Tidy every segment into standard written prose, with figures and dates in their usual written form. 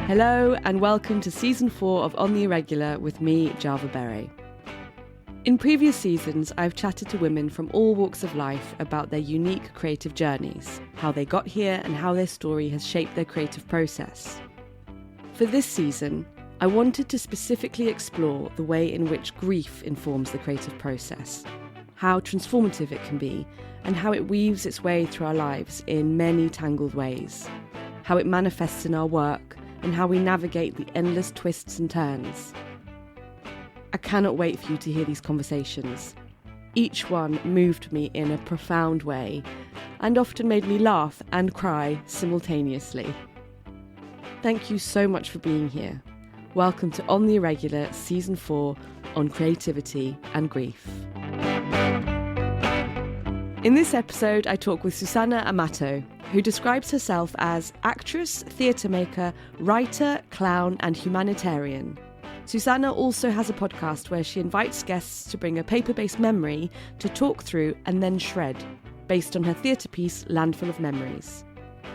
Hello and welcome to Season 4 of On the Irregular with me, Java Berry. In previous seasons, I've chatted to women from all walks of life about their unique creative journeys, how they got here and how their story has shaped their creative process. For this season, I wanted to specifically explore the way in which grief informs the creative process, how transformative it can be, and how it weaves its way through our lives in many tangled ways, how it manifests in our work, and how we navigate the endless twists and turns. I cannot wait for you to hear these conversations. Each one moved me in a profound way, and often made me laugh and cry simultaneously. Thank you so much for being here. Welcome to On the Irregular Season 4 on creativity and grief. In this episode, I talk with Susanna Amato, who describes herself as actress, theatre maker, writer, clown, and humanitarian. Susanna also has a podcast where she invites guests to bring a paper-based memory to talk through and then shred, based on her theatre piece Landfill of Memories.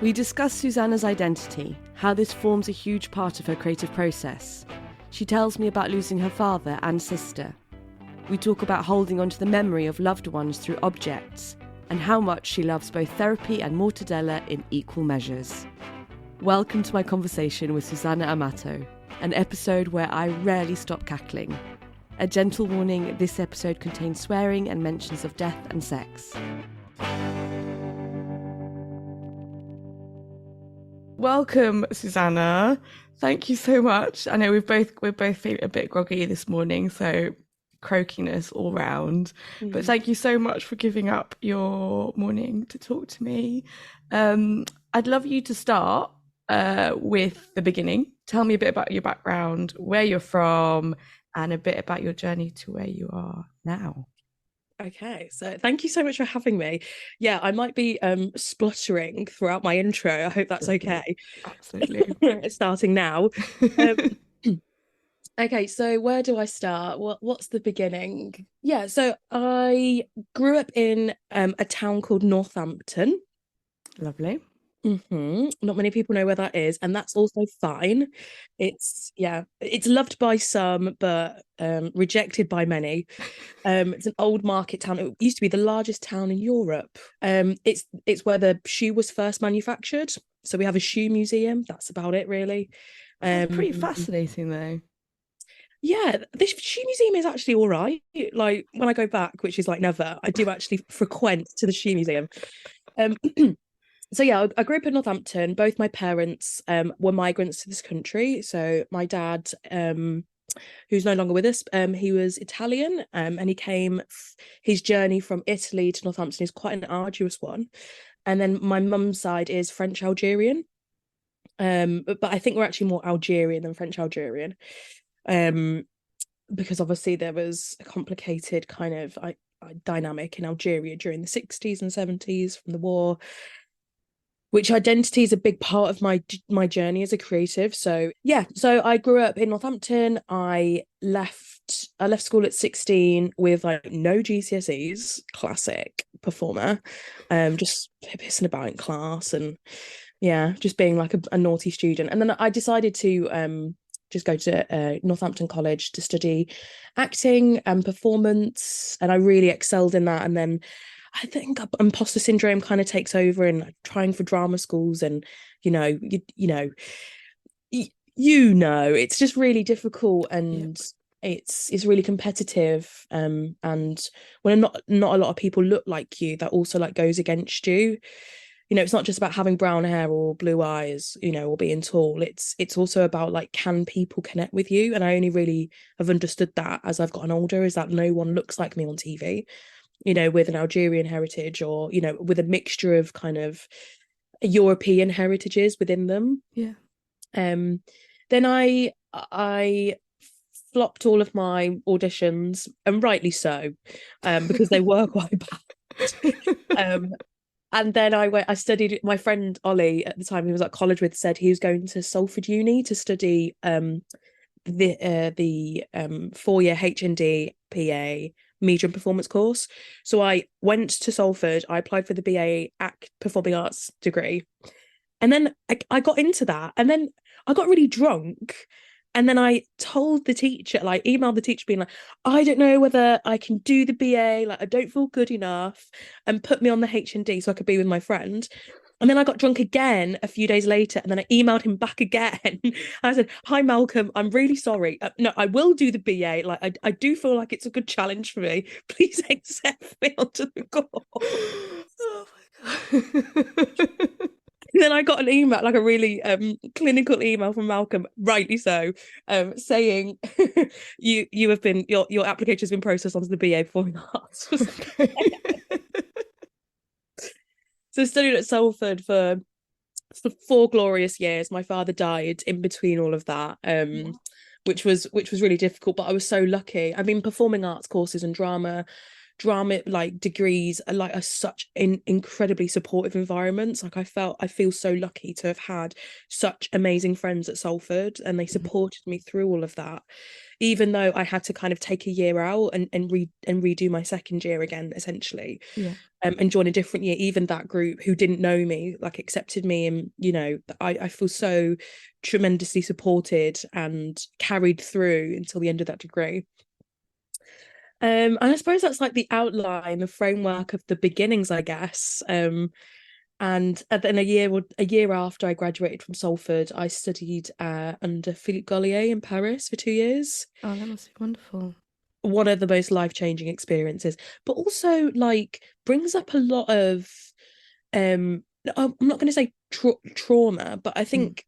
We discuss Susanna's identity, how this forms a huge part of her creative process. She tells me about losing her father and sister. We talk about holding on to the memory of loved ones through objects, and how much she loves both therapy and mortadella in equal measures. Welcome to my conversation with Susanna Amato, an episode where I rarely stop cackling. A gentle warning, this episode contains swearing and mentions of death and sex. Welcome, Susanna. Thank you so much. I know we're both feeling a bit groggy this morning, so croakiness all round. But thank you so much for giving up your morning to talk to me. I'd love you to start with the beginning. Tell me a bit about your background, where you're from, and a bit about your journey to where you are now. Okay, so thank you so much for having me. Yeah, I might be spluttering throughout my intro. I hope that's okay. Absolutely. Starting now. Okay, so where do I start? What's the beginning? Yeah, so I grew up in a town called Northampton. Lovely. Not many people know where that is, and that's also fine. It's loved by some, but rejected by many. It's an old market town. It used to be the largest town in Europe. It's where the shoe was first manufactured. So we have a shoe museum. That's about it, really. Pretty fascinating, though. Yeah, this shoe museum is actually all right. Like when I go back, which is like never, I do actually frequent to the shoe museum. So yeah, I grew up in Northampton. Both my parents were migrants to this country. So my dad, who's no longer with us, he was Italian, and he came. His journey from Italy to Northampton is quite an arduous one. And then my mum's side is French Algerian, but I think we're actually more Algerian than French Algerian, because obviously there was a complicated kind of dynamic in Algeria during the 60s and 70s from the war, which identity is a big part of my journey as a creative. So yeah, so I grew up in Northampton. I left school at 16 with like no GCSEs, classic performer, just pissing about in class and yeah, just being like a naughty student. And then I decided to just go to Northampton College to study acting and performance, and I really excelled in that. And then I think imposter syndrome kind of takes over, and trying for drama schools, and it's just really difficult, and it's really competitive. And when not a lot of people look like you, that also like goes against you. It's not just about having brown hair or blue eyes, or being tall. It's also about like, can people connect with you? And I only really have understood that as I've gotten older, is that no one looks like me on TV, with an Algerian heritage, or, with a mixture of kind of European heritages within them. Yeah. Then I flopped all of my auditions, and rightly so, because they were quite bad. And then I studied. My friend Ollie at the time, he was at college with, said he was going to Salford Uni to study the 4-year HND PA media and performance course. So I went to Salford. I applied for the BA Performing Arts degree, and then I got into that. And then I got really drunk. And then I told the teacher, like emailed the teacher being like, I don't know whether I can do the BA, like I don't feel good enough, and put me on the H&D so I could be with my friend. And then I got drunk again a few days later, and then I emailed him back again. I said, "Hi Malcolm, I'm really sorry. No, I will do the BA. Like I do feel like it's a good challenge for me. Please accept me onto the course." Oh my God. Then I got an email, like a really clinical email from Malcolm, rightly so, saying you have been your application has been processed onto the BA performing arts. So I studied at Salford for 4 glorious years. My father died in between all of that, which was really difficult. But I was so lucky. I mean, performing arts courses and drama like degrees are such incredibly supportive environments. Like I feel so lucky to have had such amazing friends at Salford, and they supported me through all of that, even though I had to kind of take a year out and redo my second year again, essentially. Yeah. And join a different year. Even that group who didn't know me like accepted me, and I feel so tremendously supported and carried through until the end of that degree. And I suppose that's like the outline, the framework of the beginnings, I guess. And then a year after I graduated from Salford, I studied under Philippe Gollier in Paris for 2 years. Oh, that must be wonderful. One of the most life-changing experiences, but also like brings up a lot of I'm not going to say trauma, but I think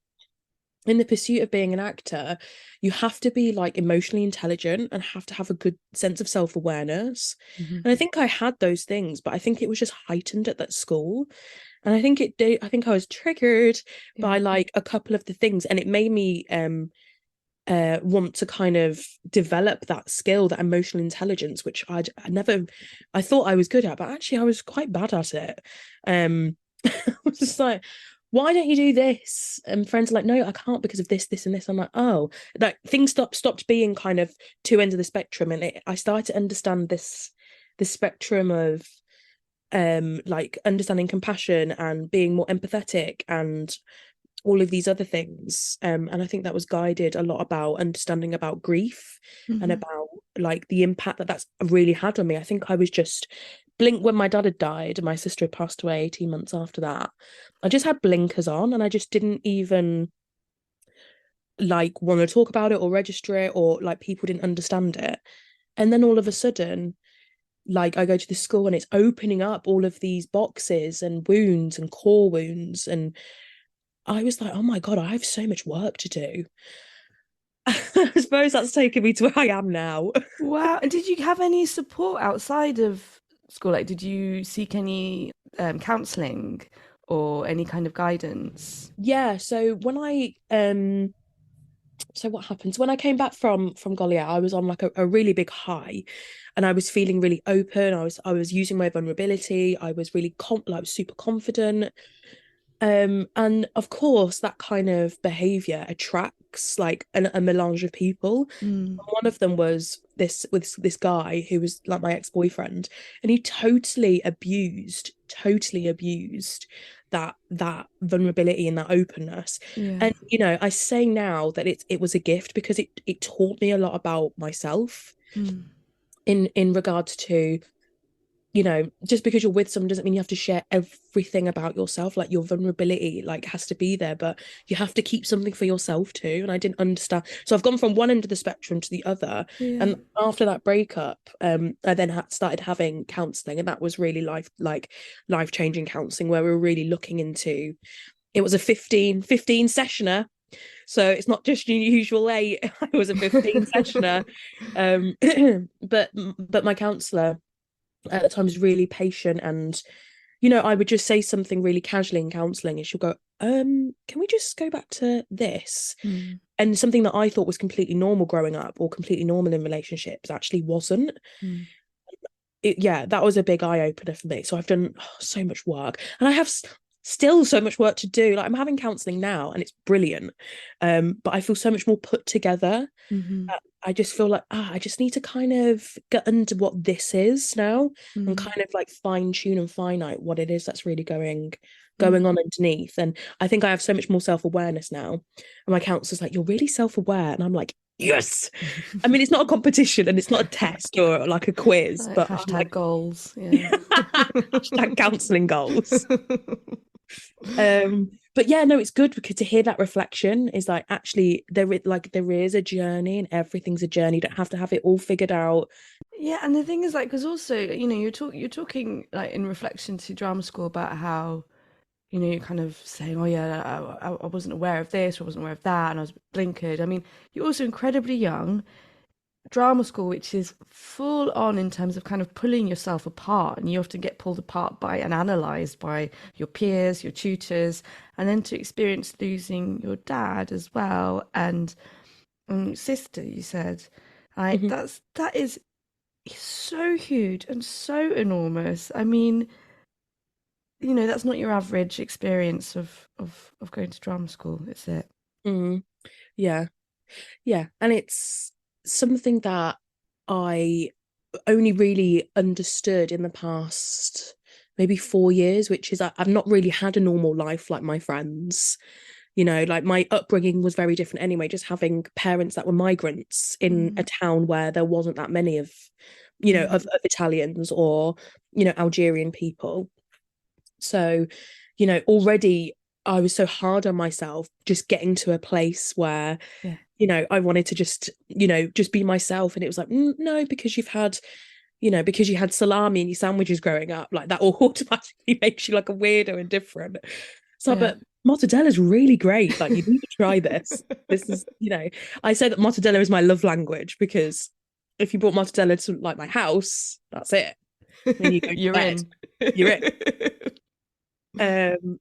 in the pursuit of being an actor, you have to be like emotionally intelligent and have to have a good sense of self-awareness. And I think I had those things, but I think it was just heightened at that school. And I think I was triggered by like a couple of the things, and it made me want to kind of develop that skill, that emotional intelligence, which I thought I was good at, but actually I was quite bad at it. I was just like, why don't you do this? And friends are like, no, I can't because of this, this, and this. I'm like, oh, like things stopped being kind of two ends of the spectrum, and I started to understand the spectrum of like understanding compassion and being more empathetic and all of these other things. And I think that was guided a lot about understanding about grief and about like the impact that that's really had on me. I think I was just blink when my dad had died and my sister had passed away 18 months after that. I just had blinkers on, and I just didn't even like want to talk about it or register it, or like people didn't understand it. And then all of a sudden, like I go to the school and it's opening up all of these boxes and wounds and core wounds, and I was like, oh my God, I have so much work to do. I suppose that's taken me to where I am now. Wow. And did you have any support outside of school? Like, did you seek any counselling or any kind of guidance? Yeah, so what happens when I came back from Goliath, I was on like a really big high, and I was feeling really open. I was using my vulnerability. I was really I was super confident. And of course that kind of behavior attracts like a melange of people. One of them was this guy who was like my ex-boyfriend, and he totally abused that vulnerability and that openness. Yeah. And I say now that it was a gift, because it taught me a lot about myself in regards to, just because you're with someone doesn't mean you have to share everything about yourself. Like your vulnerability like has to be there, but you have to keep something for yourself too. And I didn't understand. So I've gone from one end of the spectrum to the other. Yeah. And after that breakup, I then started having counselling, and that was really life-changing counselling, where we were really looking into, it was a 15 sessioner. So it's not just your usual 8. I was a 15 sessioner. But my counsellor at the time was really patient, and I would just say something really casually in counselling, and she'll go, can we just go back to this? And something that I thought was completely normal growing up, or completely normal in relationships, actually wasn't. That was a big eye-opener for me. So I've done so much work, and I have still so much work to do. Like I'm having counselling now and it's brilliant. But I feel so much more put together. Mm-hmm. I just feel like I just need to kind of get under what this is now and Mm-hmm. kind of like fine tune and finite what it is that's really going Mm-hmm. on underneath. And I think I have so much more self-awareness now. And my counselor's like, you're really self-aware. And I'm like, yes. I mean, it's not a competition and it's not a test or like a quiz, Like but I'm hashtag like, goals, yeah. hashtag counselling goals. But yeah, no, it's good because to hear that reflection is like actually there is a journey and everything's a journey. You don't have to have it all figured out. Yeah, and the thing is, like, because also, you're talking like in reflection to drama school about how, you're kind of saying, oh yeah, I wasn't aware of this, or I wasn't aware of that, and I was blinkered. I mean, you're also incredibly young. Drama school, which is full on in terms of kind of pulling yourself apart, and you often get pulled apart by and analysed by your peers, your tutors, and then to experience losing your dad as well, and your sister, you said, like Mhm. that is so huge and so enormous. I mean, that's not your average experience of going to drama school, is it? Mm, yeah, yeah, and it's something that I only really understood in the past maybe 4 years, which is I've not really had a normal life like my friends. Like my upbringing was very different anyway, just having parents that were migrants in a Mm, town where there wasn't that many mm, of Italians or, Algerian people. So, already I was so hard on myself just getting to a place where, yeah, I wanted to just be myself. And it was like, no, because because you had salami in your sandwiches growing up, like that all automatically makes you like a weirdo and different. So, yeah. but mortadella is really great. Like, you need to try this. This is, I say that mortadella is my love language because if you brought mortadella to like my house, that's it. Then you go to You're bed, in. you're in.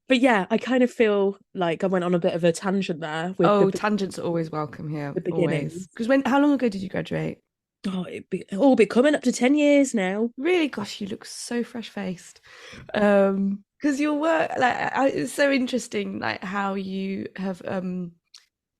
But yeah, I kind of feel like I went on a bit of a tangent there with Oh, tangents are always welcome here, the always. beginnings. Because how long ago did you graduate? Oh, it'll be coming up to 10 years now. Really, gosh, you look so fresh-faced. Because your work, like, it's so interesting, like how you have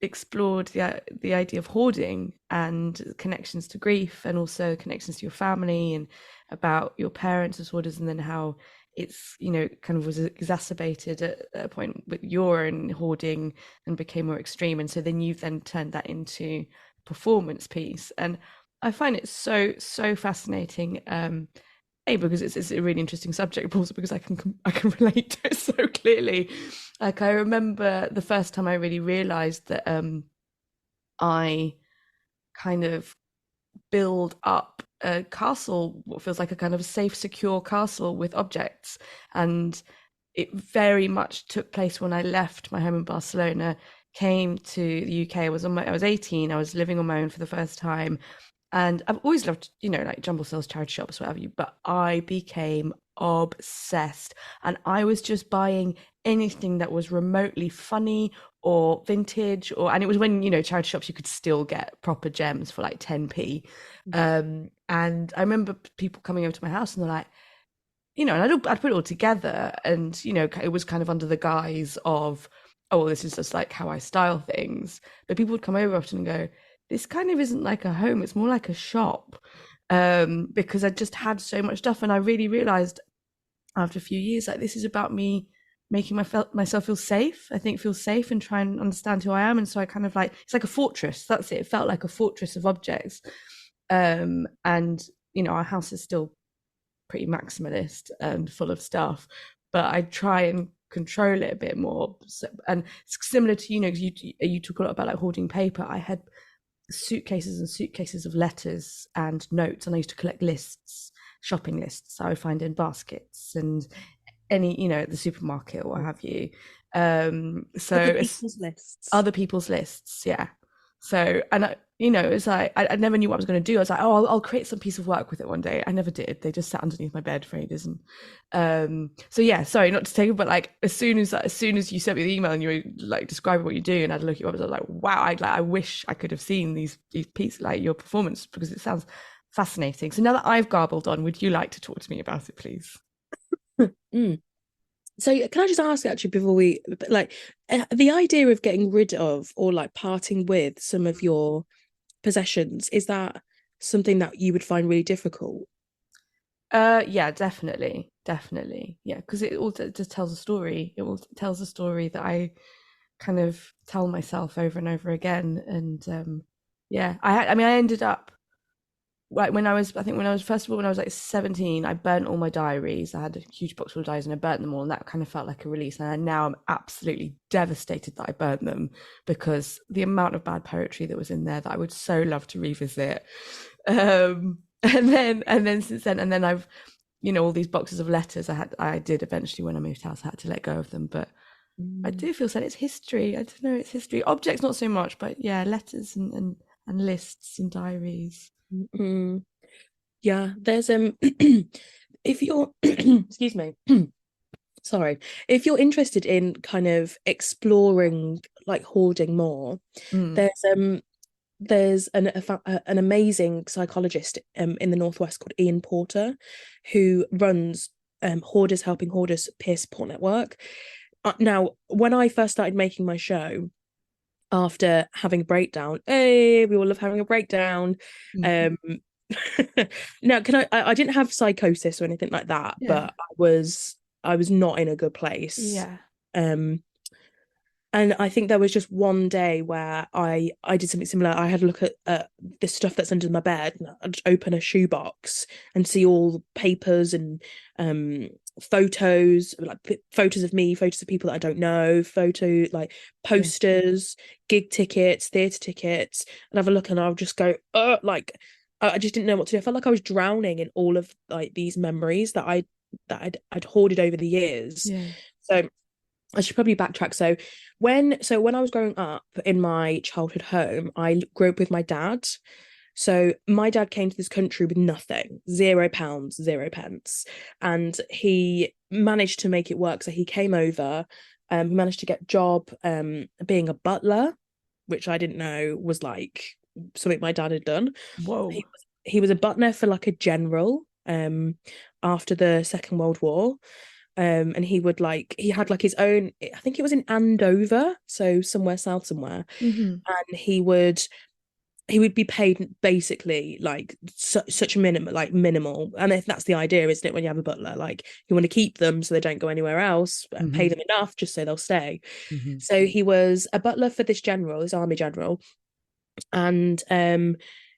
explored the idea of hoarding and connections to grief, and also connections to your family and about your parents' disorders, and then how it's kind of was exacerbated at a point with your own hoarding and became more extreme, and so then you've then turned that into performance piece. And I find it so fascinating, because it's a really interesting subject, but also because I can relate to it so clearly. Like, I remember the first time I really realized that I kind of build up a castle, what feels like a kind of safe, secure castle with objects. And it very much took place when I left my home in Barcelona, came to the UK. I was 18. I was living on my own for the first time, and I've always loved, like jumble sales, charity shops, whatever but I became obsessed, and I was just buying anything that was remotely funny or vintage, and it was when, charity shops, you could still get proper gems for like 10p. And I remember people coming over to my house and they're like, and I'd put it all together, and it was kind of under the guise of, oh well, this is just like how I style things. But people would come over often and go, this kind of isn't like a home, it's more like a shop. Because I just had so much stuff, and I really realized after a few years, like, this is about me making myself feel safe. I think feel safe and try and understand who I am. And so I kind of like, it's like a fortress. That's it. It felt like a fortress of objects. And our house is still pretty maximalist and full of stuff, but I try and control it a bit more. So, and it's similar to, 'cause you talk a lot about like hoarding paper. I had suitcases and suitcases of letters and notes, and I used to collect lists, shopping lists I would find in baskets and any, at the supermarket or what have you. So Other it's people's lists. other people's lists, yeah. So, and it's like I never knew what I was going to do. I was like, oh, I'll create some piece of work with it one day. I never did. They just sat underneath my bed for ages. And so yeah, sorry, not to take it, but like as soon as you sent me the email and you were like describing what you do, and I had a look at you, I was like, wow, I wish I could have seen these pieces, like your performance, because it sounds fascinating. So now that I've garbled on, would you like to talk to me about it, please? Mm. So can I just ask actually before we like the idea of getting rid of or like parting with some of your possessions, is that something that you would find really difficult? Yeah, definitely. Yeah, because it also just tells a story. It all tells a story that I kind of tell myself over and over again. And yeah, I mean, I ended up like when I was, I think when I was first of all when I was like 17, I burnt all my diaries. I had a huge box full of diaries and I burnt them all, and that kind of felt like a release. And now I'm absolutely devastated that I burnt them because the amount of bad poetry that was in there that I would so love to revisit. And then since then, and then I've, all these boxes of letters I did eventually when I moved house, I had to let go of them. But I Mm. do feel sad. It's history. I don't know. It's history. Objects not so much, but yeah, letters and lists and diaries. Mm. Yeah, there's if you're excuse me, sorry, if you're interested in kind of exploring like hoarding more, Mm, there's an amazing psychologist in the Northwest called Ian Porter, who runs Hoarders Helping Hoarders peer support network. Now, when I first started making my show after having a breakdown, hey, we all love having a breakdown. mm. Um, now, I didn't have psychosis or anything like that, Yeah, but I was not in a good place. yeah, Um, and I think there was just one day where I did something similar. I had a look at the stuff that's under my bed. And I'd open a shoebox and see all papers and um, photos, like photos of me, photos of people that I don't know, photo like yeah, posters, gig tickets, theatre tickets, and have a look and I'll just go, like I just didn't know what to do. I felt like I was drowning in all of like these memories that I'd hoarded over the years. yeah. So I should probably backtrack. So when I was growing up in my childhood home, I grew up with my dad. So my dad came to this country with nothing, £0, zero pence, and he managed to make it work. So he came over, he managed to get a job being a butler, which I didn't know was like something my dad had done. Whoa. He was a butler for like a general after the Second World War. And he had like his own, I think it was in Andover, so somewhere south somewhere, Mm-hmm. and he would be paid basically like such a minimum, like minimal. And if that's the idea, isn't it, when you have a butler, like you want to keep them so they don't go anywhere else, pay Mm-hmm. them enough just so they'll stay. Mm-hmm. So he was a butler for this general, this army general, and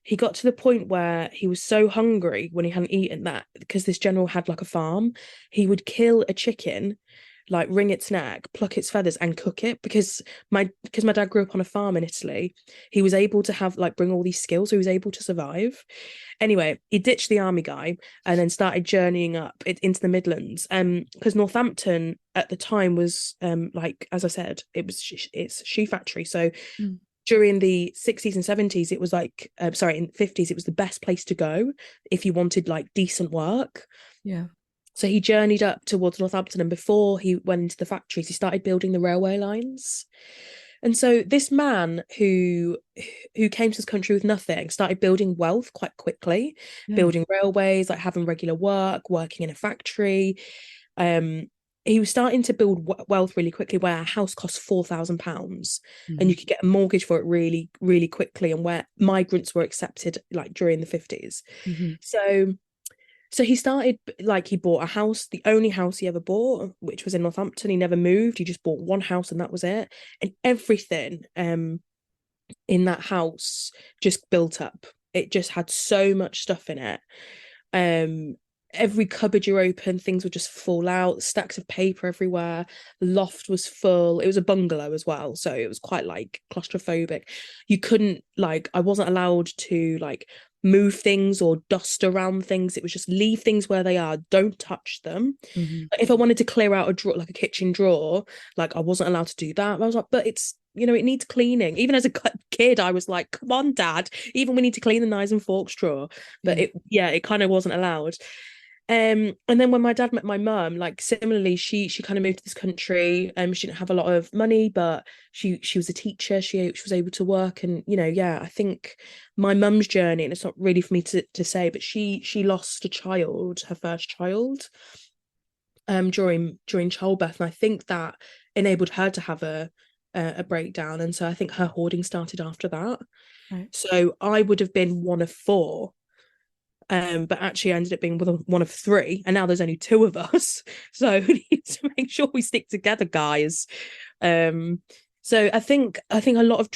he got to the point where he was so hungry when he hadn't eaten that, because this general had like a farm, he would kill a chicken, like wring its neck, pluck its feathers and cook it, because my dad grew up on a farm in Italy. He was able to have like bring all these skills, so he was able to survive. Anyway, he ditched the army guy and then started journeying up into the Midlands, because Northampton at the time was like, as I said, it's shoe factory. So Mm. during the 60s and 70s, it was like, sorry, in the 50s, it was the best place to go if you wanted like decent work. Yeah. So he journeyed up towards Northampton, and before he went into the factories, he started building the railway lines. And so this man who came to this country with nothing started building wealth quite quickly, Yeah. building railways, like having regular work, working in a factory. Um, he was starting to build wealth really quickly, where a house cost £4,000 and Mm-hmm. you could get a mortgage for it really, really quickly, and where migrants were accepted like during the 50s. Mm-hmm. So he started, like, he bought a house, the only house he ever bought, which was in Northampton. He never moved. He just bought one house and that was it. And everything in that house just built up. It just had so much stuff in it. Um, every cupboard you open, things would just fall out, stacks of paper everywhere. The loft was full. It was a bungalow as well, so it was quite like claustrophobic. You couldn't, like, I wasn't allowed to like move things or dust around things. It was just leave things where they are, don't touch them. Mm-hmm. If I wanted to clear out a drawer, like a kitchen drawer, like I wasn't allowed to do that. I was like, but it's, it needs cleaning. Even as a kid, I was like, come on, dad, even we need to clean the knives and forks drawer. But Yeah. it kind of wasn't allowed. And then when my dad met my mum, like similarly, she kind of moved to this country. She didn't have a lot of money, but she was a teacher. She was able to work, and yeah, I think my mum's journey, and it's not really for me to say, but she lost a child, her first child, during childbirth, and I think that enabled her to have a breakdown, and so I think her hoarding started after that. Right. So I would have been one of four, but actually I ended up being one of three, and now there's only two of us. So we need to make sure we stick together, guys. Um, so I think a lot of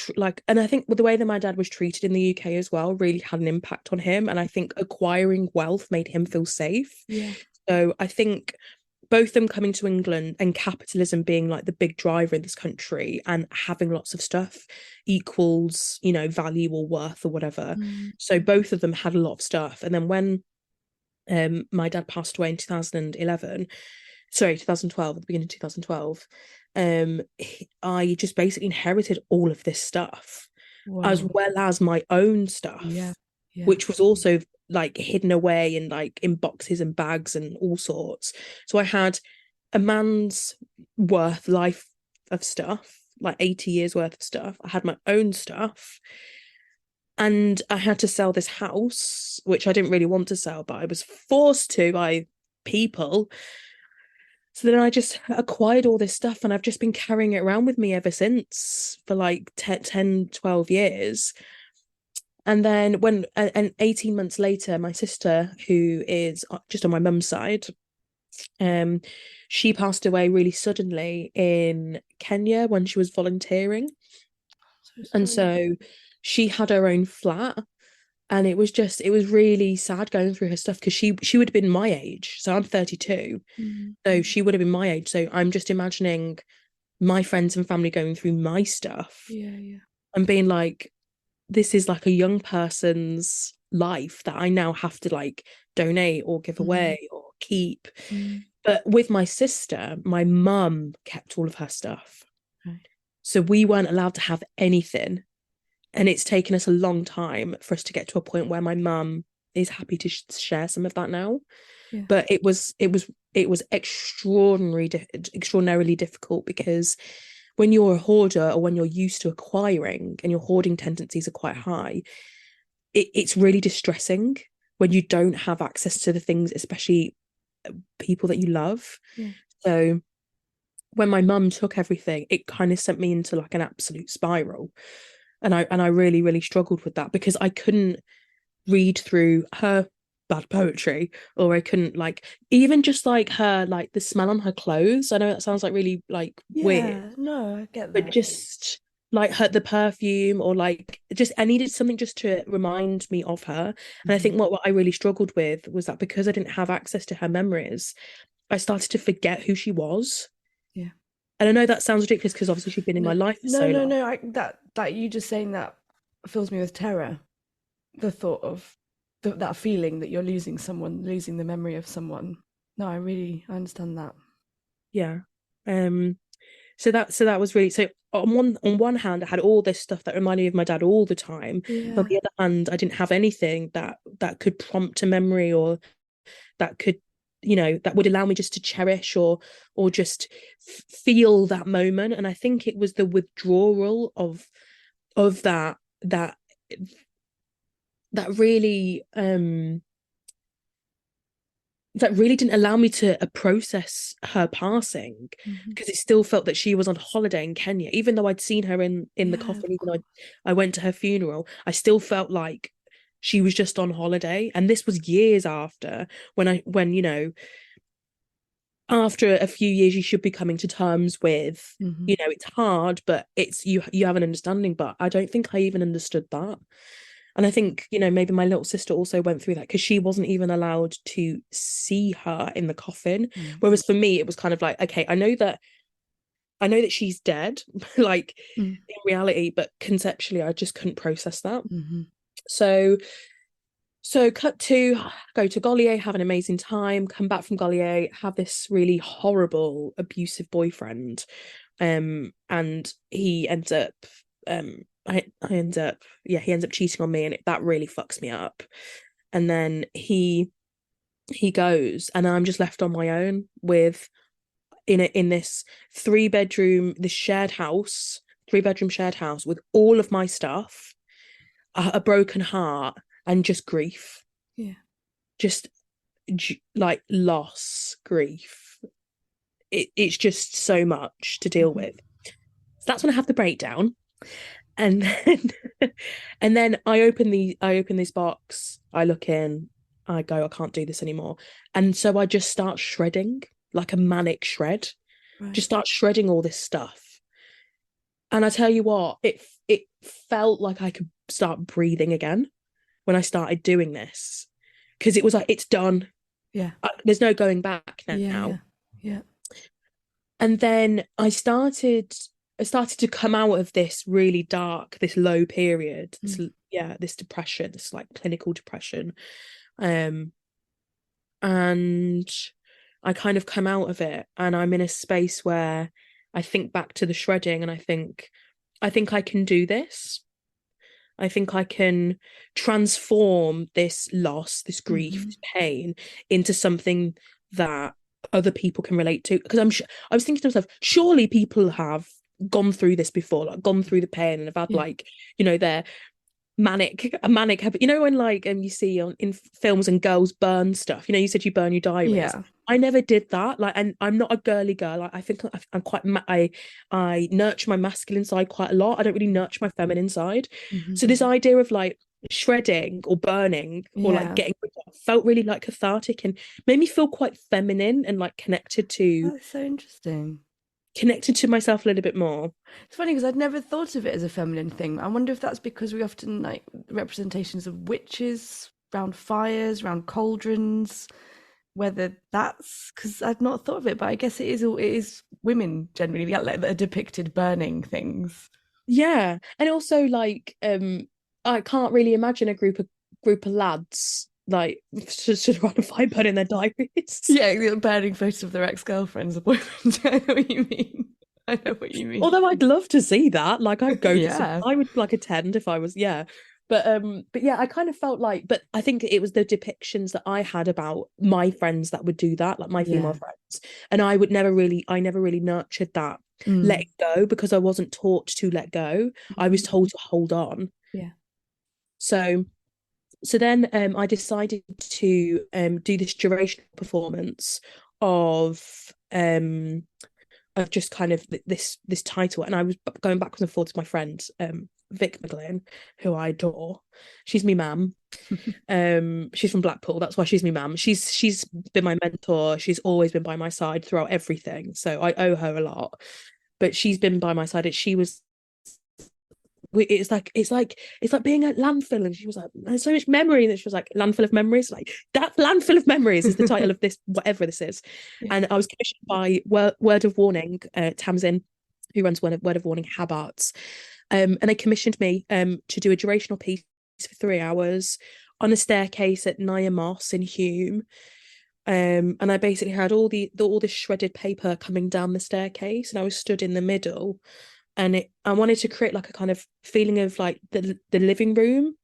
and I think the way that my dad was treated in the UK as well really had an impact on him, and I think acquiring wealth made him feel safe. Yeah. So I think both them coming to England and capitalism being like the big driver in this country and having lots of stuff equals, value or worth or whatever. Mm. So both of them had a lot of stuff. And then when my dad passed away in 2012, at the beginning of 2012, I just basically inherited all of this stuff, as Wow. well as my own stuff, Yeah. Yeah. which was also like hidden away in boxes and bags and all sorts. So I had a man's life of stuff, like 80 years worth of stuff. I had my own stuff. And I had to sell this house, which I didn't really want to sell, but I was forced to by people. So then I just acquired all this stuff, and I've just been carrying it around with me ever since for like 10, 12 years. And then and 18 months later, my sister, who is just on my mum's side, she passed away really suddenly in Kenya when she was volunteering. So And sorry. so she had her own flat, and it was really sad going through her stuff, because she would have been my age. So I'm 32. Mm. So she would have been my age. So I'm just imagining my friends and family going through my stuff Yeah. Yeah. and being like, this is like a young person's life that I now have to like donate or give away or keep. Mm. But with my sister, my mum kept all of her stuff. Right. So we weren't allowed to have anything. And it's taken us a long time for us to get to a point where my mum is happy to share some of that now. Yeah. But it was extraordinarily difficult, because when you're a hoarder, or when you're used to acquiring and your hoarding tendencies are quite high, it's really distressing when you don't have access to the things, especially people that you love. Yeah. So when my mum took everything, it kind of sent me into like an absolute spiral. And I really, really struggled with that, because I couldn't read through her bad poetry, or I couldn't like even just like her, like the smell on her clothes. I know that sounds like really like weird, Yeah. No, I get but that. just like her, the perfume, or like just I needed something just to remind me of her. And I think what I really struggled with was that, because I didn't have access to her memories, I started to forget who she was. Yeah. And I know that sounds ridiculous, because obviously she'd been in No, my life for no, so no, long. no. That you just saying that fills me with terror. The thought of that feeling that you're losing someone, losing the memory of someone. No, I understand that. Yeah. So that was really, so on one hand I had all this stuff that reminded me of my dad all the time. But on Yeah. the other hand, I didn't have anything that could prompt a memory, or that could, that would allow me just to cherish, or just feel that moment. And I think it was the withdrawal of that really that really didn't allow me to process her passing, Mhm. because it still felt that she was on holiday in Kenya. Even though I'd seen her in the Yeah, coffin, even though I went to her funeral, I still felt like she was just on holiday. And this was years after, when after a few years you should be coming to terms with, Mhm. it's hard, but it's you have an understanding. But I don't think I even understood that. And I think, maybe my little sister also went through that, because she wasn't even allowed to see her in the coffin. Mm. Whereas for me, it was kind of like, okay, I know that she's dead, like Mm. in reality, but conceptually, I just couldn't process that. Mhm. So, cut to go to Golier, have an amazing time, come back from Golier, have this really horrible, abusive boyfriend. And he ends up, I end up, yeah, he ends up cheating on me, and that really fucks me up. And then he goes, and I'm just left on my own with in this this shared house, 3-bedroom shared house, with all of my stuff, a broken heart, and just grief, Yeah. just like loss, grief. it's just so much to deal with. So that's when I have the breakdown. And then and then I open this box, I look in, I go, I can't do this anymore. And so I just start shredding, like a manic shred. Right. Just start shredding all this stuff. And I tell you what, it felt like I could start breathing again when I started doing this. Because it was like, it's done. Yeah. There's no going back now. Yeah. And then I started to come out of this really dark, this low period, this depression, this like clinical depression. And I kind of come out of it, and I'm in a space where I think back to the shredding, and I think I can do this. I think I can transform this loss, this grief, this pain into something that other people can relate to. Because I was thinking to myself, surely people have gone through this before, like gone through the pain and have had like, their manic habit. When like you see in films and girls burn stuff. You said you burn your diaries. Yeah. I never did that. Like, and I'm not a girly girl. I think I'm quite. I nurture my masculine side quite a lot. I don't really nurture my feminine side. So this idea of like shredding or burning or like getting rid of felt really like cathartic and made me feel quite feminine and like connected to. That's so interesting. Connected to myself a little bit more. It's funny because I'd never thought of it as a feminine thing. I wonder if that's because we often like representations of witches around fires, around cauldrons, whether that's because I've not thought of it, but I guess it is women generally that are depicted burning things. Yeah. And also like I can't really imagine a group of lads like stood around a fire burning their diaries. Yeah, burning photos of their ex-girlfriends or boyfriends. I know what you mean. I know what you mean. Although I'd love to see that. Like I'd go Yeah. I would like attend if I was, yeah. But yeah, I kind of felt like, but I think it was the depictions that I had about my friends that would do that, like my female friends. And I never really nurtured that letting go because I wasn't taught to let go. I was told to hold on. Yeah. So then I decided to do this durational performance of just kind of this title, and I was going backwards and forwards to my friend Vic McGlynn, who I adore. She's me mum. She's from Blackpool, that's why she's me mum. She's been my mentor. She's always been by my side throughout everything, so I owe her a lot. But she's been by my side. It's like being at Landfill, and she was like, there's so much memory, and she was like, Landfill of Memories, like that Landfill of Memories is the title of this, whatever this is. And I was commissioned by Word of Warning, Tamsin, who runs Word of Warning Habarts, and they commissioned me to do a durational piece for 3 hours on a staircase at Nia Moss in Hume. And I basically had all this shredded paper coming down the staircase, and I was stood in the middle. And I wanted to create like a kind of feeling of like the living room.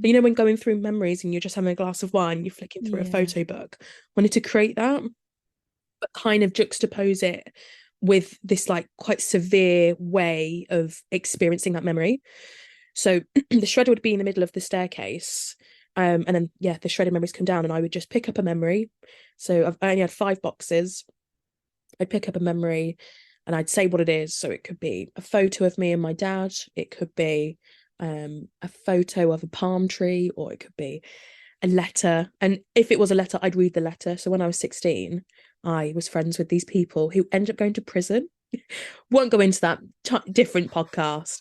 When going through memories and you're just having a glass of wine, you're flicking through a photo book. I wanted to create that, but kind of juxtapose it with this like quite severe way of experiencing that memory. So the shredder would be in the middle of the staircase. And then, the shredded memories come down, and I would just pick up a memory. So I only had 5 boxes. I'd pick up a memory, and I'd say what it is. So it could be a photo of me and my dad. It could be a photo of a palm tree, or it could be a letter. And if it was a letter, I'd read the letter. So when I was 16, I was friends with these people who ended up going to prison. Won't go into that, different podcast.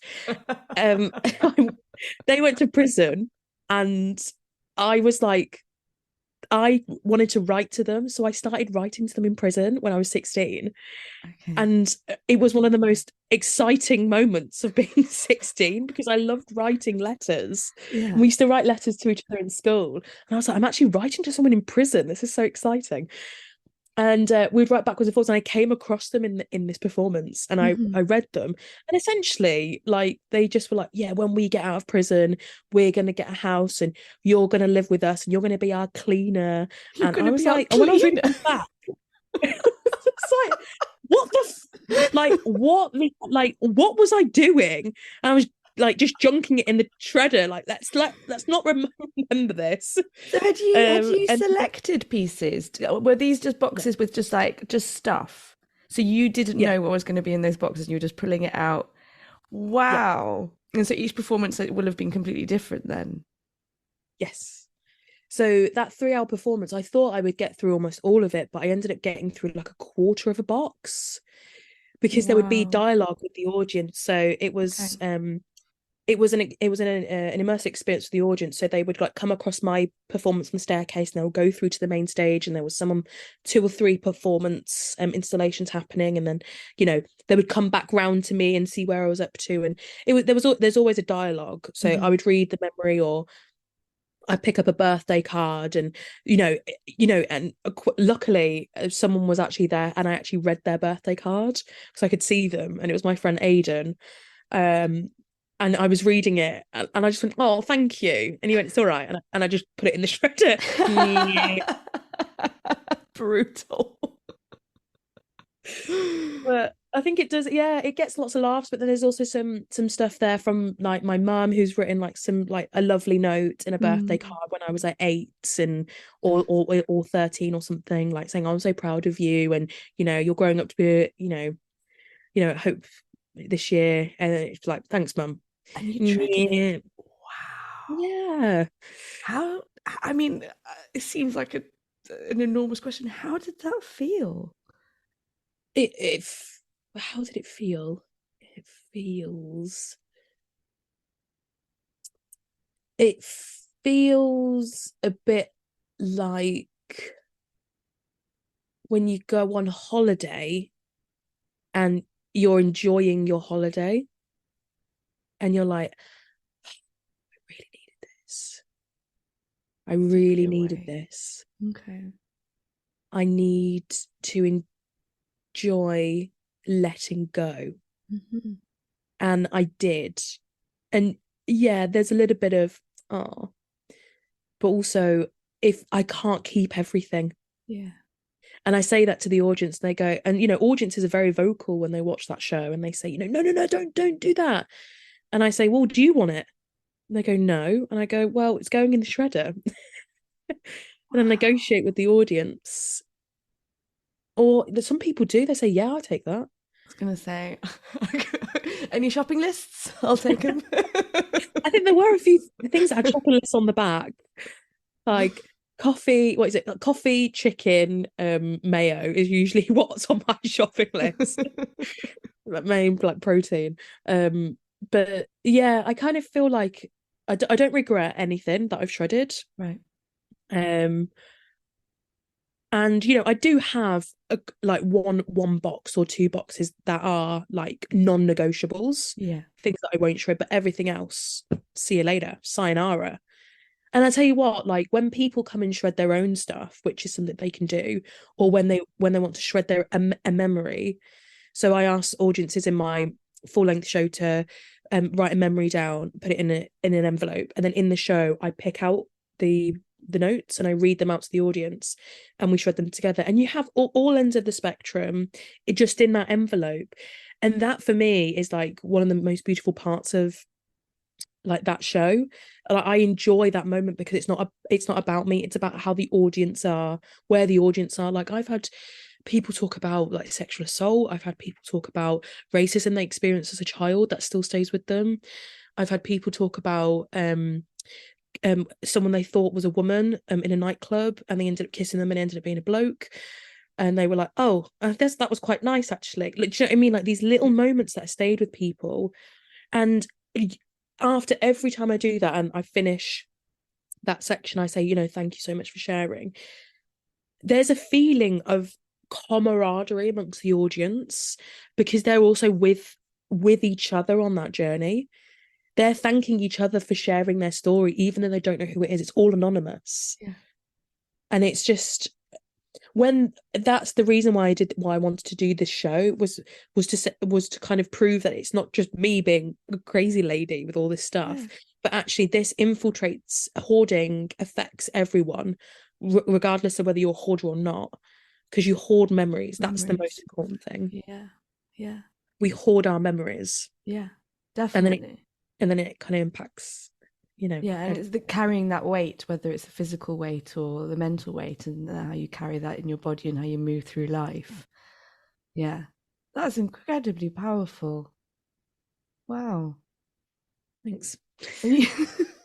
They went to prison, and I was like, I wanted to write to them, so I started writing to them in prison when I was 16. Okay. And it was one of the most exciting moments of being 16 because I loved writing letters. Yeah. We used to write letters to each other in school, and I was like, I'm actually writing to someone in prison. This is so exciting. And we'd write backwards and forwards, and I came across them in this performance, and I read them, and essentially like they just were like, yeah, when we get out of prison, we're gonna get a house, and you're gonna live with us, and you're gonna be our cleaner. And I was like, when I was reading back, it's like, what was I doing? And I was like just junking it in the shredder, like let's not remember this. So had you selected pieces? Were these just boxes with just stuff? So you didn't Yeah, know what was going to be in those boxes, and you were just pulling it out. yeah, Wow. And so each performance will have been completely different then. yes. So that 3 hour performance, I thought I would get through almost all of it, but I ended up getting through like a quarter of a box because there would be Wow. dialogue with the audience. So Okay. it was an immersive experience for the audience. So they would like come across my performance on the staircase, and they'll go through to the main stage, and there was some 2 or 3 performance installations happening, and then they would come back round to me and see where I was up to, and there's always a dialogue. So I Hmm. would read the memory, or I pick up a birthday card, and and luckily someone was actually there, and I actually read their birthday card so I could see them, and it was my friend Aidan. Um, and I was reading it, and I just went, "Oh, thank you," and he went, "It's all right," and I just put it in the shredder. Yeah. Brutal. But I think it does, yeah, it gets lots of laughs, but then there's also some stuff there from like my mum, who's written like some like a lovely note in a birthday Mm. card when I was like 8, and or 13 or something, like saying, "I'm so proud of you, and you're growing up to be, I hope this year," and it's like, "Thanks, mum." And you dreaded it. Yeah. Wow. Yeah. How, I mean, it seems like an enormous question. How did that feel? It how did it feel? It feels it feels a bit like when you go on holiday and you're enjoying your holiday, and you're like, I really needed this. I Took really you needed away. this. Okay. I need to enjoy letting go. Hmm. And I did. And yeah, there's a little bit of, oh, but also, if I can't keep everything. Yeah. And I say that to the audience, and they go, and audiences are very vocal when they watch that show, and they say, no, no, no, don't do that. And I say, well, do you want it? And they go, no. And I go, well, it's going in the shredder. And then Wow. negotiate with the audience. Or some people do, they say, yeah, I'll take that. I was gonna say, any shopping lists? I'll take them. I think there were a few things that had shopping lists on the back, like coffee, what is it? Like coffee, chicken, mayo is usually what's on my shopping list. Like main like protein. But yeah, I kind of feel like I don't regret anything that I've shredded. Right. Um, and I do have like one box or 2 boxes that are like non-negotiables, Yeah. things that I won't shred, but everything else, see you later, sayonara. And I tell you what, like when people come and shred their own stuff, which is something they can do, or when they want to shred a memory. So I asked audiences in my full length show to write a memory down, put it in an envelope, and then in the show I pick out the notes and I read them out to the audience, and we shred them together. And you have all ends of the spectrum, just in that envelope, and that for me is like one of the most beautiful parts of like that show. Like I enjoy that moment because it's not about me, it's about how the audience are, where the audience are. Like I've had people talk about like sexual assault, I've had people talk about racism they experienced as a child that still stays with them. I've had people talk about someone they thought was a woman in a nightclub, and they ended up kissing them and ended up being a bloke, and they were like, oh, that was quite nice actually. Like, do you know what I mean? Like these little Yeah. moments that stayed with people. And after every time I do that and I finish that section, I say, thank you so much for sharing. There's a feeling of camaraderie amongst the audience because they're also with each other on that journey. They're thanking each other for sharing their story, even though they don't know who it is. It's all anonymous. Yeah. And it's just when that's the reason why I wanted to do this show was to kind of prove that it's not just me being a crazy lady with all this stuff, Yeah. but actually this infiltrates hoarding affects everyone, regardless of whether you're a hoarder or not, because you hoard memories. That's the most Memories. important thing. Yeah. Yeah. We hoard our memories, Yeah. and then it Definitely. kind of impacts, Yeah, and it's the everything. carrying that weight, whether it's the physical weight or the mental weight, and how you carry that in your body and how you move through life. Yeah. That's incredibly powerful. Wow. Thanks. And you,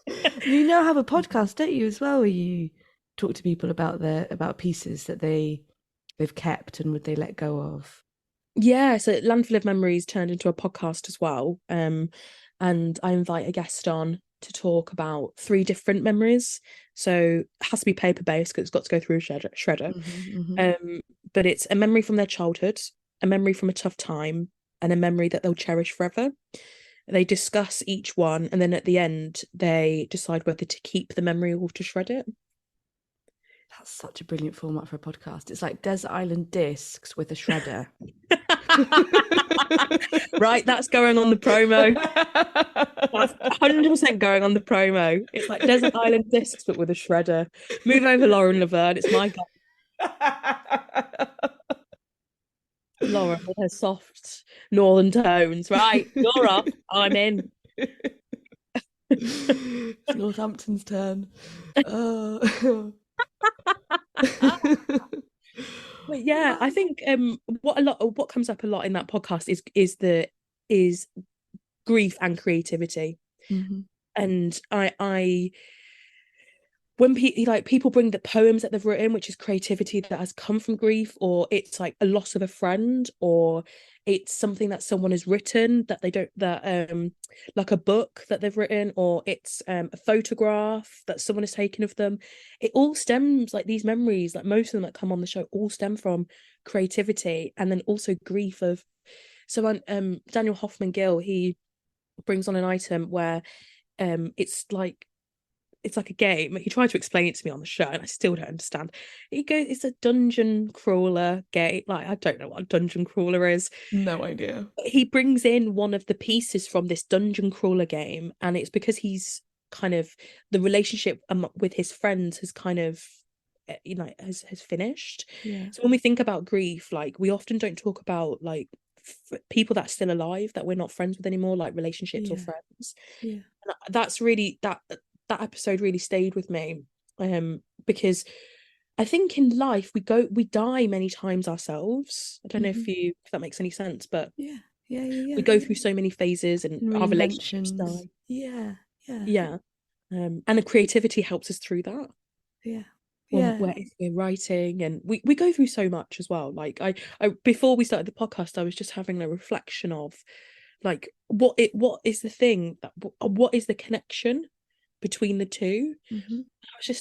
and you now have a podcast, don't you, as well, where you talk to people about about pieces that they've kept and would they let go of. Yeah, so Landfill of Memories turned into a podcast as well. And I invite a guest on to talk about 3 different memories. So it has to be paper based because it's got to go through a shredder. Mm-hmm. Um, but it's a memory from their childhood, a memory from a tough time, and a memory that they'll cherish forever. They discuss each one, and then at the end, they decide whether to keep the memory or to shred it. That's such a brilliant format for a podcast. It's like Desert Island Discs with a shredder. Right, that's going on the promo. That's 100% going on the promo. It's like Desert Island Discs, but with a shredder. Move over, Lauren Laverne. It's my guy, Lauren, with her soft northern tones. Right, you're off. I'm in. It's Northampton's turn. Oh. But yeah, I think what comes up a lot in that podcast is grief and creativity. Mm-hmm. And I when people bring the poems that they've written, which is creativity that has come from grief, or it's like a loss of a friend, or it's something that someone has written that they don't that like a book that they've written, or it's a photograph that someone has taken of them. It all stems, like these memories, like most of them that come on the show all stem from creativity, and then also grief of so Daniel Hoffman Gill, he brings on an item where it's like a game. He tried to explain it to me on the show, and I still don't understand. He goes, it's a dungeon crawler game. Like, I don't know what a dungeon crawler is. No idea. He brings in one of the pieces from this dungeon crawler game, and it's because he's kind of the relationship with his friends has kind of has finished. Yeah. So when we think about grief, like we often don't talk about like people that's still alive that we're not friends with anymore, like relationships or Yeah. friends. Yeah. And that's really that episode really stayed with me, because I think in life we die many times ourselves. I don't know Mm-hmm. if that makes any sense, but Yeah. Yeah. Yeah. we go through so many phases and And our relationships reinventions. die. Yeah. Yeah. Yeah. And the creativity helps us through that Yeah. when Yeah. if we're writing, and we go through so much as well. Like I before we started the podcast, I was just having a reflection of like what is the thing that what is the connection between the two. Mm-hmm.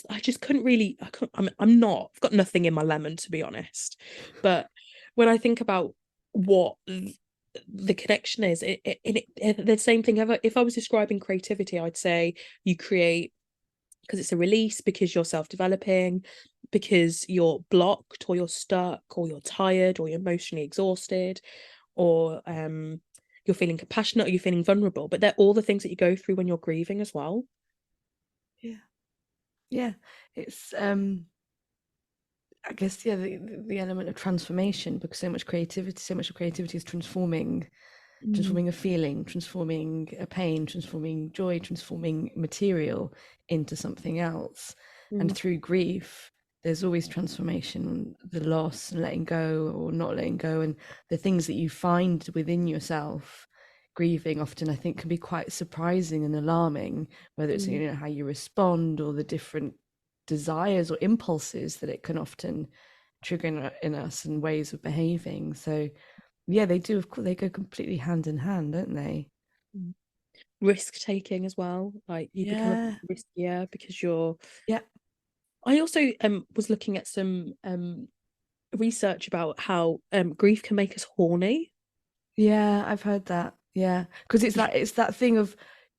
I just couldn't really I couldn't I'm not I've got nothing in my lemon, to be honest, but when I think about what the connection is, the same thing. If I was describing creativity, I'd say you create because it's a release, because you're self-developing, because you're blocked or you're stuck or you're tired or you're emotionally exhausted, or you're feeling compassionate or you're feeling vulnerable. But they're all the things that you go through when you're grieving as well. Yeah. Yeah. It's I guess yeah, the element of transformation, because so much of creativity is transforming a feeling, transforming a pain, transforming joy, transforming material into something else. And Mm. through grief, there's always transformation, the loss and letting go or not letting go, and the things that you find within yourself. Grieving often, I think, can be quite surprising and alarming, whether it's how you respond or the different desires or impulses that it can often trigger in us and ways of behaving. So yeah, they do. Of course, they go completely hand in hand, don't they? Risk taking as well. Like you become a Yeah. bit riskier because you're. Yeah. I also was looking at some research about how grief can make us horny. Yeah, I've heard that. Yeah, because it's that thing of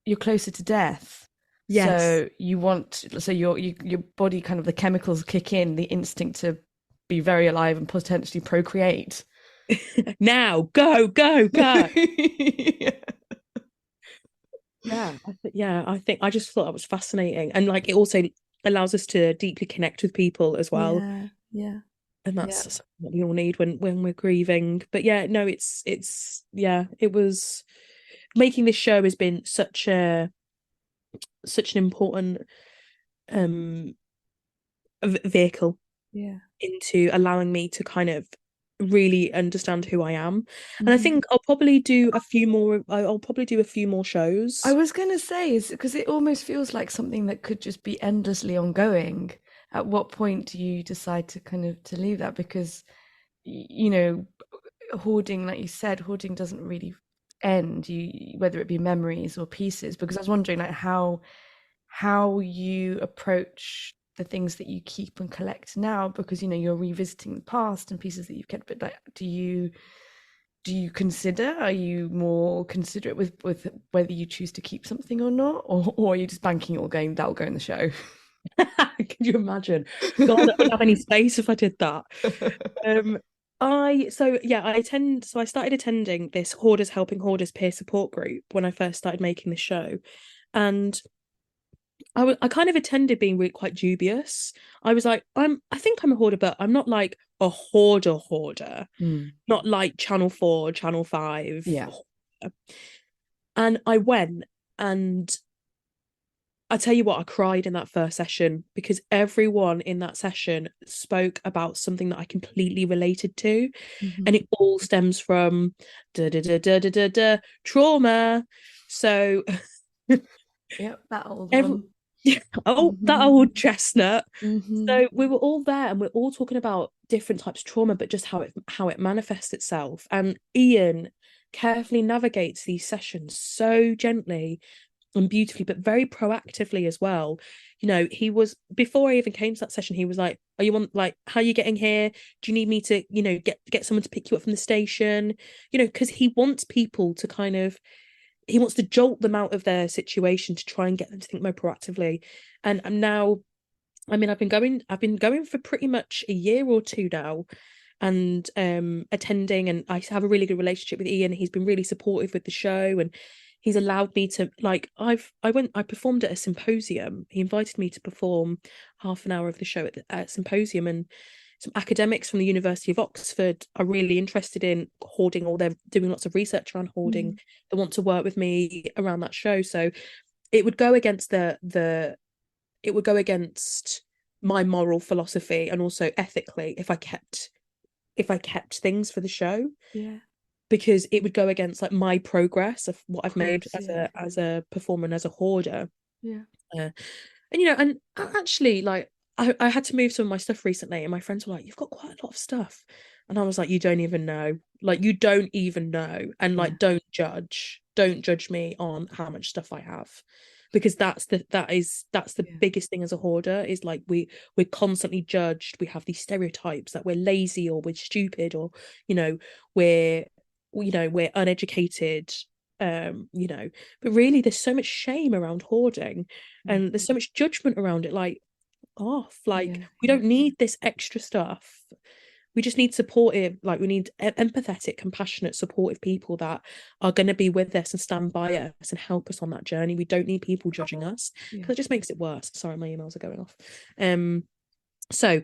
you're closer to death. Yes. So your body kind of the chemicals kick in, the instinct to be very alive and potentially procreate. Now, go, go, go. Yeah. Yeah, I think I just thought that was fascinating, and like it also allows us to deeply connect with people as well, Yeah. Yeah. and Yeah. that's something that we all need when we're grieving. But yeah, no, it's yeah, it was making this show has been such an important vehicle Yeah. into allowing me to kind of really understand who I am. And I Mhm. think I'll probably do a few more I shows. was going to say, is because it almost feels like something that could just be endlessly ongoing. At what point do you decide to kind of to leave that? Because you know, hoarding, like you said, hoarding doesn't really end. You whether it be memories or pieces. Because I was wondering, like how you approach the things that you keep and collect now, because you're revisiting the past and pieces that you've kept. But like, do you consider? Are you more considerate with whether you choose to keep something or not, or are you just banking it all going that'll go in the show? Can you imagine? God, I wouldn't have any space if I did that. Um, I started attending this Hoarders Helping Hoarders peer support group when I first started making the show. And I kind of attended being really quite dubious. I was like, I think I'm a hoarder, but I'm not like a hoarder, Mm, not like Channel 4, Channel 5. yeah. And I went, and I tell you what, I cried in that first session because everyone in that session spoke about something that I completely related to. Hmm. And it all stems from trauma. So Yep, that old every one. that Hmm. old chestnut. Hmm. So we were all there and we're all talking about different types of trauma, but just how it manifests itself. And Ian carefully navigates these sessions so gently and beautifully, but very proactively as well. He was before I even came to that session, he was like, "Are you on like how are you getting here? Do you need me to, get someone to pick you up from the station?" Because he wants people to he wants to jolt them out of their situation to try and get them to think more proactively. And I'm now, I mean, I've been going for pretty much a year or two now, and attending, and I have a really good relationship with Ian. He's been really supportive with the show, and he's allowed me to like I performed at a symposium. He invited me to perform half an hour of the show at symposium, and some academics from the University of Oxford are really interested in hoarding, or they're doing lots of research around hoarding. Mm. They want to work with me around that show. So it would go against the it would go against my moral philosophy and also ethically if I kept things for the show, Yeah, because it would go against like my progress of what of I've made course. as Yeah, a performer and as a hoarder. yeah. Uh, and actually, like, I had to move some of my stuff recently, and my friends were like, "You've got quite a lot of stuff," and I was like, "You don't even know, like, you don't even know, and Yeah, like, don't judge me on how much stuff I have." Because that's the yeah, biggest thing as a hoarder, is like we're constantly judged. We have these stereotypes that we're lazy or we're stupid, or you know we're we're uneducated, but really there's so much shame around hoarding, mm, and there's so much judgment around it, like, off, like, yeah, we yeah, don't need this extra stuff. We just need supportive, like, we need empathetic, compassionate, supportive people that are going to be with us and stand by us and help us on that journey. We don't need people judging us, yeah. because it just makes it worse. Sorry, my emails are going off. So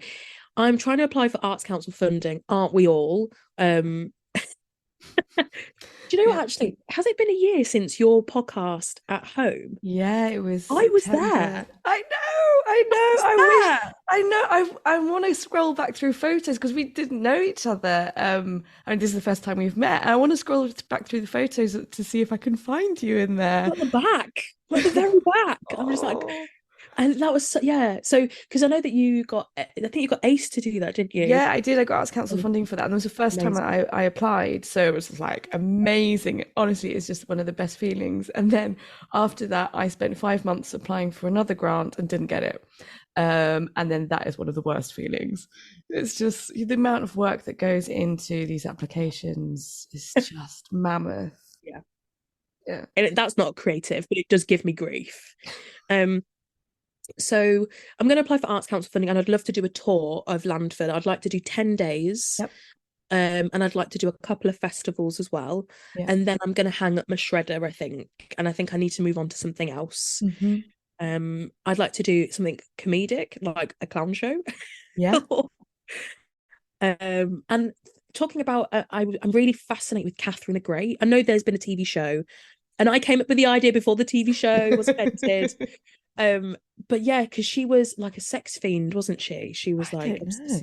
I'm trying to apply for Arts Council funding, aren't we all? Do you know Yeah. what, actually, has it been a year since your podcast at home? Yeah, it was I was there. September. I I was know. I wish there. I know. I want to scroll back through photos because we didn't know each other. And this is the first time we've met. I want to scroll back through the photos to see if I can find you in there. At the back, at the very back. I'm just like, Oh. and that was yeah. So because I know that I think you got Ace to do that, didn't you? Yeah, I did. I got Arts Council Oh, funding for that. And it was the first time amazing. I applied. So it was just like amazing. Honestly, it's just one of the best feelings. And then after that, I spent 5 months applying for another grant and didn't get it. And then that is one of the worst feelings. It's just the amount of work that goes into these applications is just mammoth. Yeah, Yeah. and that's not creative, but it does give me grief. Um, so I'm going to apply for Arts Council funding, and I'd love to do a tour of Landfill. I'd like to do 10 days. Yep. And I'd like to do a couple of festivals as well. Yeah. And then I'm going to hang up my shredder, I think. And I think I need to move on to something else. Hmm. I'd like to do something comedic, like a clown show. Yeah. And talking about, I'm really fascinated with Catherine the Great. I know there's been a TV show, and I came up with the idea before the TV show was invented. Um, but yeah, because she was like a sex fiend, wasn't she? She was I like don't know.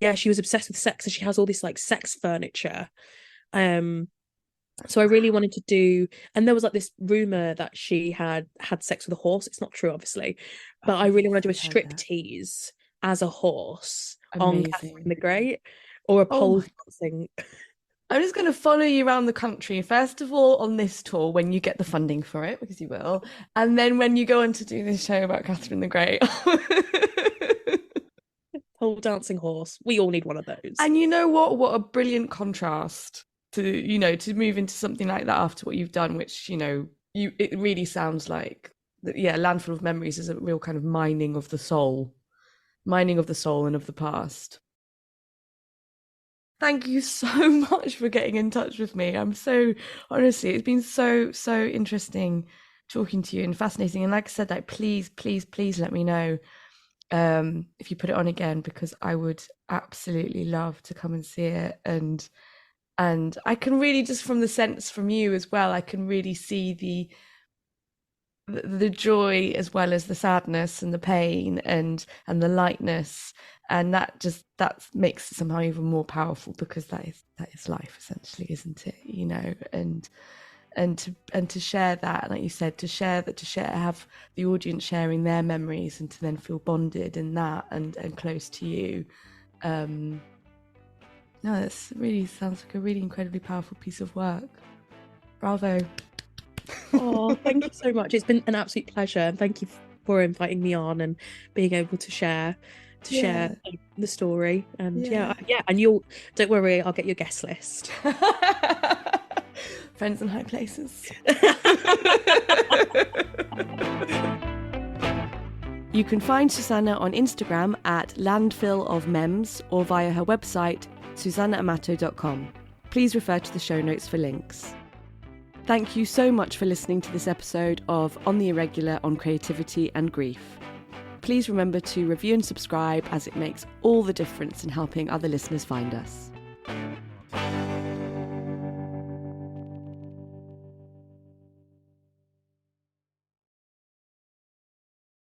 yeah, she was obsessed with sex, and she has all this like sex furniture. So I really wanted to do, and there was like this rumor that she had had sex with a horse. It's not true, obviously, but I Oh really yes, want to do a I've heard strip that. tease as a horse on Catherine Amazing. the Great, or a Oh pole my, dancing. I'm just going to follow you around the country, first of all, on this tour when you get the funding for it, because you will. And then when you go on to do this show about Catherine the Great. Pole dancing horse. We all need one of those. And you know what? What a brilliant contrast to, to move into something like that after what you've done, which, it really sounds like, yeah, Landfill of Memories is a real kind of mining of the soul and of the past. Thank you so much for getting in touch with me. Honestly, it's been so interesting talking to you and fascinating. And like I said, like, please let me know if you put it on again, because I would absolutely love to come and see it. And I can really, just from the sense from you as well, I can really see the joy as well as the sadness and the pain and the lightness, and that makes it somehow even more powerful, because that is life essentially, isn't it? And to share that, like you said, to share have the audience sharing their memories, and to then feel bonded in that and close to you. No, this really sounds like a really incredibly powerful piece of work. Bravo. Oh, thank you so much. It's been an absolute pleasure, and thank you for inviting me on and being able to share Yeah. the story. And Yeah. and you'll, don't worry, I'll get your guest list. Friends in high places. You can find Susanna on Instagram at Landfill of Mems, or via her website susannaamato.com. Please refer to the show notes for links. Thank you so much for listening to this episode of On the Irregular on Creativity and Grief. Please remember to review and subscribe, as it makes all the difference in helping other listeners find us.